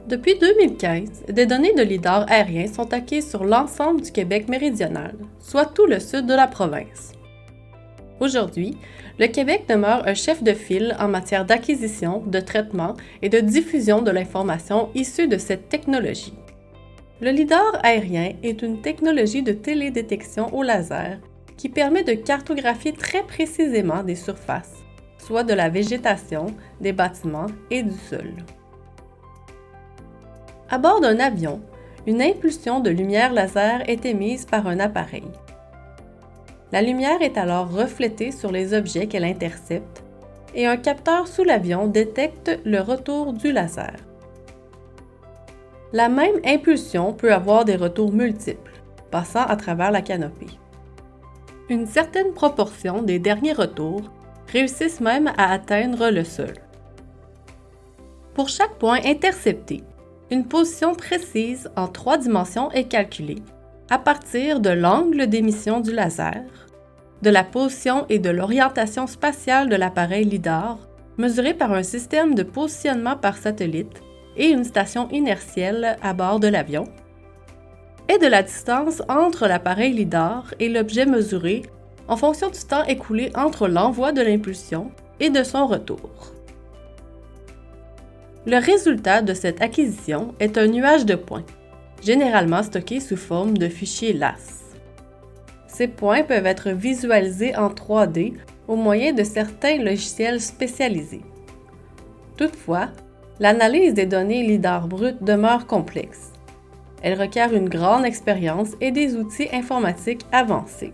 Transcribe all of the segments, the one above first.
Depuis 2015, des données de lidar aérien sont acquises sur l'ensemble du Québec méridional, soit tout le sud de la province. Aujourd'hui, le Québec demeure un chef de file en matière d'acquisition, de traitement et de diffusion de l'information issue de cette technologie. Le lidar aérien est une technologie de télédétection au laser qui permet de cartographier très précisément des surfaces, soit de la végétation, des bâtiments et du sol. À bord d'un avion, une impulsion de lumière laser est émise par un appareil. La lumière est alors reflétée sur les objets qu'elle intercepte et un capteur sous l'avion détecte le retour du laser. La même impulsion peut avoir des retours multiples, passant à travers la canopée. Une certaine proportion des derniers retours réussissent même à atteindre le sol. Pour chaque point intercepté, une position précise en 3 dimensions est calculée à partir de l'angle d'émission du laser, de la position et de l'orientation spatiale de l'appareil lidar, mesuré par un système de positionnement par satellite et une station inertielle à bord de l'avion, et de la distance entre l'appareil lidar et l'objet mesuré en fonction du temps écoulé entre l'envoi de l'impulsion et de son retour. Le résultat de cette acquisition est un nuage de points, généralement stocké sous forme de fichiers LAS. Ces points peuvent être visualisés en 3D au moyen de certains logiciels spécialisés. Toutefois, l'analyse des données lidar brutes demeure complexe. Elle requiert une grande expérience et des outils informatiques avancés.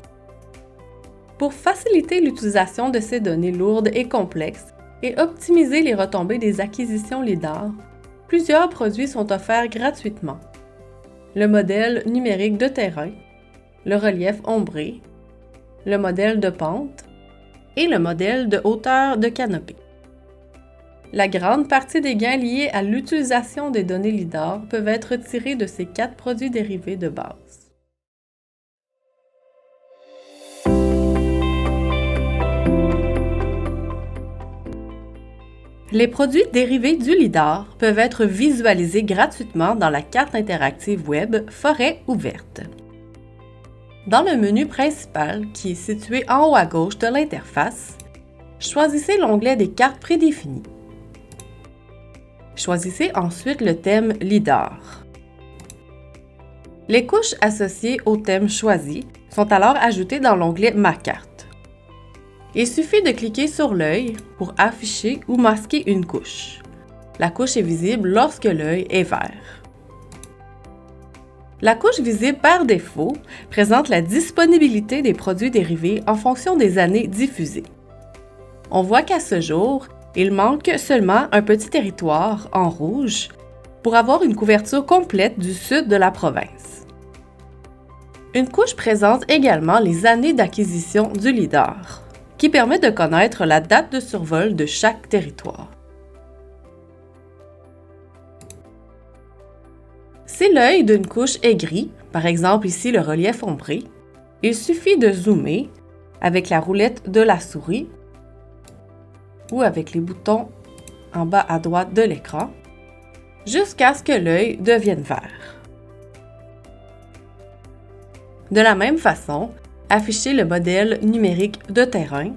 Pour faciliter l'utilisation de ces données lourdes et complexes et optimiser les retombées des acquisitions lidar, plusieurs produits sont offerts gratuitement. Le modèle numérique de terrain, le relief ombré, le modèle de pente et le modèle de hauteur de canopée. La grande partie des gains liés à l'utilisation des données lidar peuvent être tirés de ces 4 produits dérivés de base. Les produits dérivés du lidar peuvent être visualisés gratuitement dans la carte interactive web Forêt ouverte. Dans le menu principal, qui est situé en haut à gauche de l'interface, choisissez l'onglet des cartes prédéfinies. Choisissez ensuite le thème lidar. Les couches associées au thème choisi sont alors ajoutées dans l'onglet Ma carte. Il suffit de cliquer sur l'œil pour afficher ou masquer une couche. La couche est visible lorsque l'œil est vert. La couche visible par défaut présente la disponibilité des produits dérivés en fonction des années diffusées. On voit qu'à ce jour, il manque seulement un petit territoire en rouge pour avoir une couverture complète du sud de la province. Une couche présente également les années d'acquisition du lidar, qui permet de connaître la date de survol de chaque territoire. Si l'œil d'une couche est gris, par exemple ici le relief ombré, il suffit de zoomer avec la roulette de la souris ou avec les boutons en bas à droite de l'écran jusqu'à ce que l'œil devienne vert. De la même façon, affichez le modèle numérique de terrain,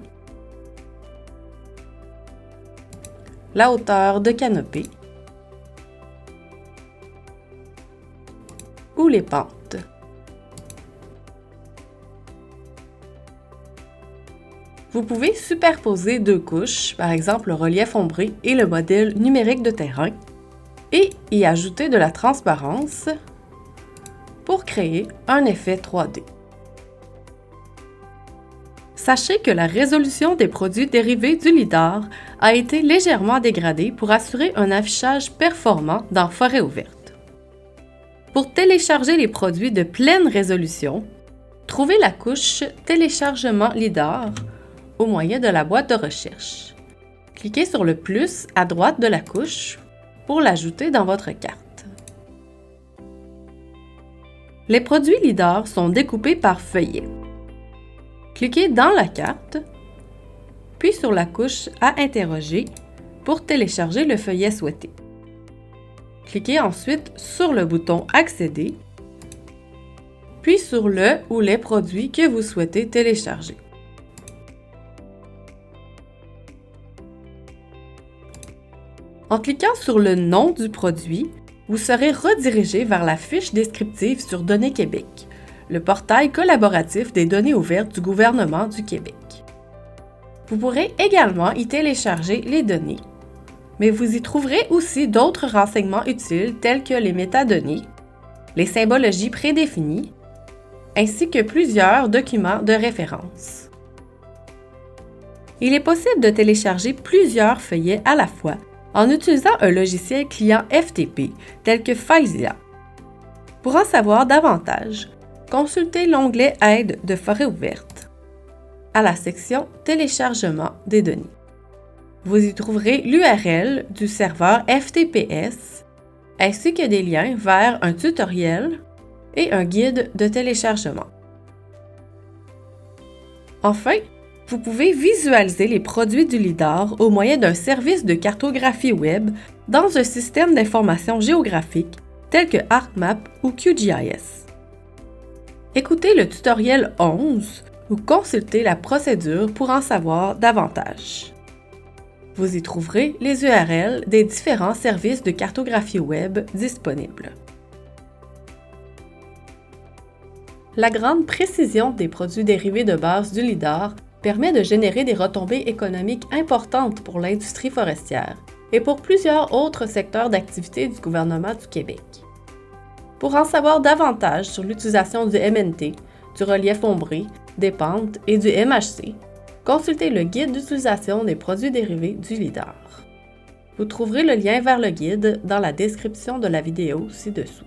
la hauteur de canopée ou les pentes. Vous pouvez superposer 2 couches, par exemple le relief ombré et le modèle numérique de terrain, et y ajouter de la transparence pour créer un effet 3D. Sachez que la résolution des produits dérivés du lidar a été légèrement dégradée pour assurer un affichage performant dans Forêt ouverte. Pour télécharger les produits de pleine résolution, trouvez la couche Téléchargement lidar au moyen de la boîte de recherche. Cliquez sur le plus à droite de la couche pour l'ajouter dans votre carte. Les produits lidar sont découpés par feuillet. Cliquez dans la carte, puis sur la couche à interroger pour télécharger le feuillet souhaité. Cliquez ensuite sur le bouton Accéder, puis sur le ou les produits que vous souhaitez télécharger. En cliquant sur le nom du produit, vous serez redirigé vers la fiche descriptive sur Données Québec, le portail collaboratif des données ouvertes du gouvernement du Québec. Vous pourrez également y télécharger les données, mais vous y trouverez aussi d'autres renseignements utiles tels que les métadonnées, les symbologies prédéfinies, ainsi que plusieurs documents de référence. Il est possible de télécharger plusieurs feuillets à la fois en utilisant un logiciel client FTP tel que FileZilla. Pour en savoir davantage, consultez l'onglet Aide de Forêt ouverte à la section Téléchargement des données. Vous y trouverez l'URL du serveur FTPS ainsi que des liens vers un tutoriel et un guide de téléchargement. Enfin, vous pouvez visualiser les produits du LIDAR au moyen d'un service de cartographie web dans un système d'information géographique tel que ArcMap ou QGIS. Écoutez le tutoriel 11 ou consultez la procédure pour en savoir davantage. Vous y trouverez les URL des différents services de cartographie web disponibles. La grande précision des produits dérivés de base du LIDAR permet de générer des retombées économiques importantes pour l'industrie forestière et pour plusieurs autres secteurs d'activité du gouvernement du Québec. Pour en savoir davantage sur l'utilisation du MNT, du relief ombré, des pentes et du MHC, consultez le guide d'utilisation des produits dérivés du LIDAR. Vous trouverez le lien vers le guide dans la description de la vidéo ci-dessous.